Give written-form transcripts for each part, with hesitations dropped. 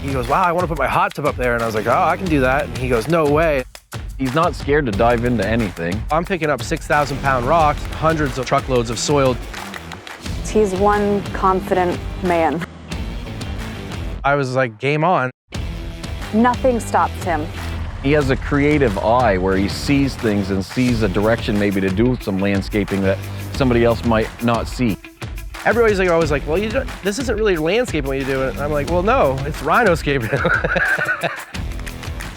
He goes, wow, I want to put my hot tub up there. And I was like, oh, I can do that. And he goes, no way. He's not scared to dive into anything. I'm picking up 6,000-pound rocks, hundreds of truckloads of soil. He's one confident man. I was like, game on. Nothing stops him. He has a creative eye where he sees things and sees a direction maybe to do some landscaping that somebody else might not see. Everybody's like, always like, well, this isn't really landscaping when you do it. And I'm like, well, no, it's rhinoscaping.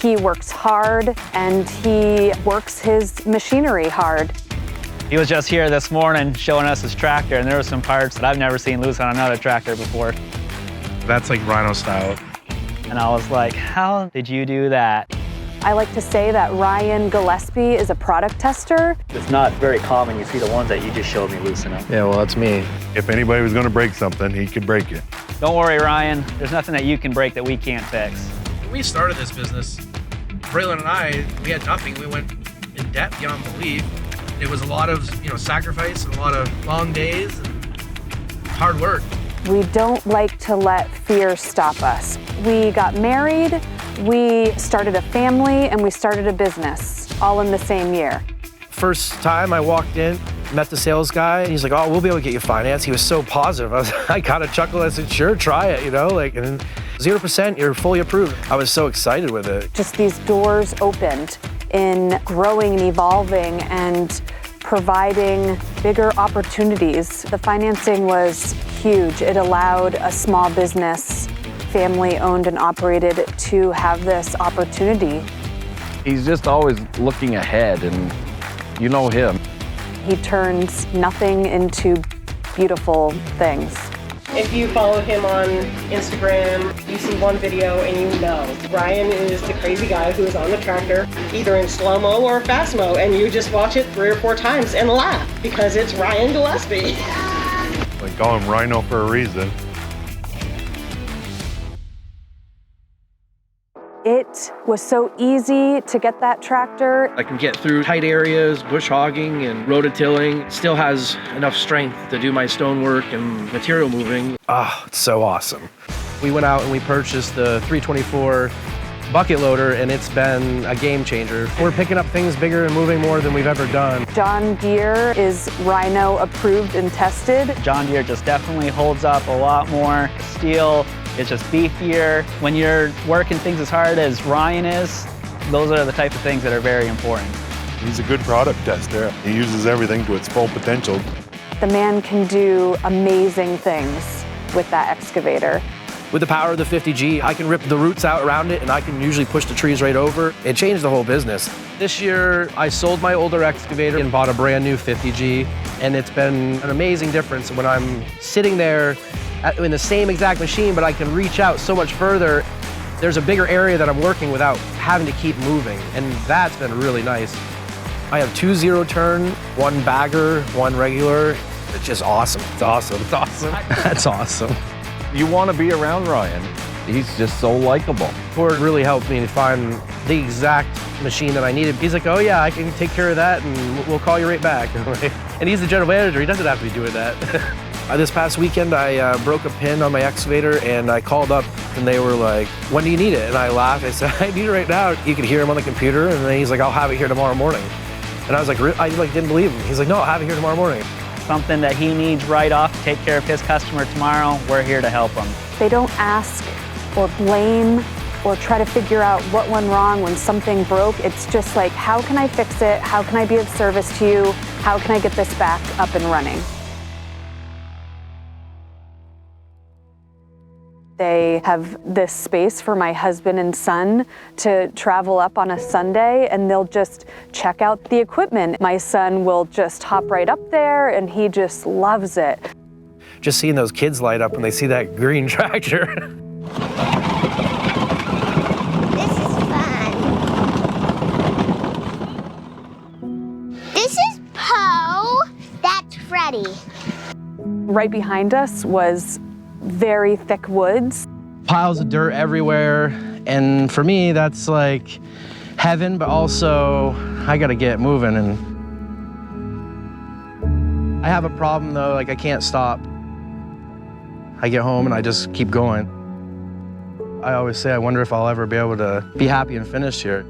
He works hard and he works his machinery hard. He was just here this morning showing us his tractor, and there were some parts that I've never seen loose on another tractor before. That's like rhino style. And I was like, how did you do that? I like to say that Braelyn Gillespie is a product tester. It's not very common. You see the ones that you just showed me loosen up. Yeah, well, that's me. If anybody was gonna break something, he could break it. Don't worry, Ryan. There's nothing that you can break that we can't fix. When we started this business, Braelyn and I, we had nothing. We went in debt beyond belief. It was a lot of, sacrifice and a lot of long days and hard work. We don't like to let fear stop us. We got married, we started a family, and we started a business all in the same year. First time I walked in, met the sales guy, and he's like, oh, we'll be able to get you finance. He was so positive. I kind of chuckled. I said, sure, try it, and 0%, you're fully approved. I was so excited with it. Just these doors opened in growing and evolving and providing bigger opportunities. The financing was huge. It allowed a small business, family owned and operated, to have this opportunity. He's just always looking ahead, and you know him. He turns nothing into beautiful things. If you follow him on Instagram, you see one video and you know Ryan is the crazy guy who is on the tractor, either in slow-mo or fast-mo, and you just watch it 3 or 4 times and laugh because it's Ryan Gillespie. They call him Rhino for a reason. It was so easy to get that tractor. I can get through tight areas, bush hogging and rototilling. It still has enough strength to do my stonework and material moving. Ah, it's so awesome. We went out and we purchased the 324 bucket loader, and it's been a game changer. We're picking up things bigger and moving more than we've ever done. JohnDeere is Rhino approved and tested. JohnDeere just definitely holds up a lot more. Steel is just beefier. When you're working things as hard as Ryan is, those are the type of things that are very important. He's a good product tester. He uses everything to its full potential. The man can do amazing things with that excavator. With the power of the 50G, I can rip the roots out around it, and I can usually push the trees right over. It changed the whole business. This year, I sold my older excavator and bought a brand new 50G, and it's been an amazing difference when I'm sitting there in the same exact machine, but I can reach out so much further. There's a bigger area that I'm working without having to keep moving, and that's been really nice. I have 2 0-turn, 1 bagger, 1 regular. It's just awesome. It's awesome. It's awesome. That's awesome. You want to be around Ryan. He's just so likable. Ford really helped me to find the exact machine that I needed. He's like, oh yeah, I can take care of that and we'll call you right back. And he's the general manager. He doesn't have to be doing that. This past weekend, I broke a pin on my excavator and I called up and they were like, when do you need it? And I laughed. I said, I need it right now. You could hear him on the computer, and then he's like, I'll have it here tomorrow morning. And I was like, I didn't believe him. He's like, no, I'll have it here tomorrow morning. Something that he needs right off to take care of his customer tomorrow, we're here to help him. They don't ask or blame or try to figure out what went wrong when something broke. It's just like, how can I fix it? How can I be of service to you? How can I get this back up and running? They have this space for my husband and son to travel up on a Sunday, and they'll just check out the equipment. My son will just hop right up there, and he just loves it. Just seeing those kids light up when they see that green tractor. This is fun. This is Poe. That's Freddie. Right behind us was very thick woods. Piles of dirt everywhere. And for me, that's like heaven, but also I gotta get moving. And I have a problem though, like I can't stop. I get home and I just keep going. I always say I wonder if I'll ever be able to be happy and finish here.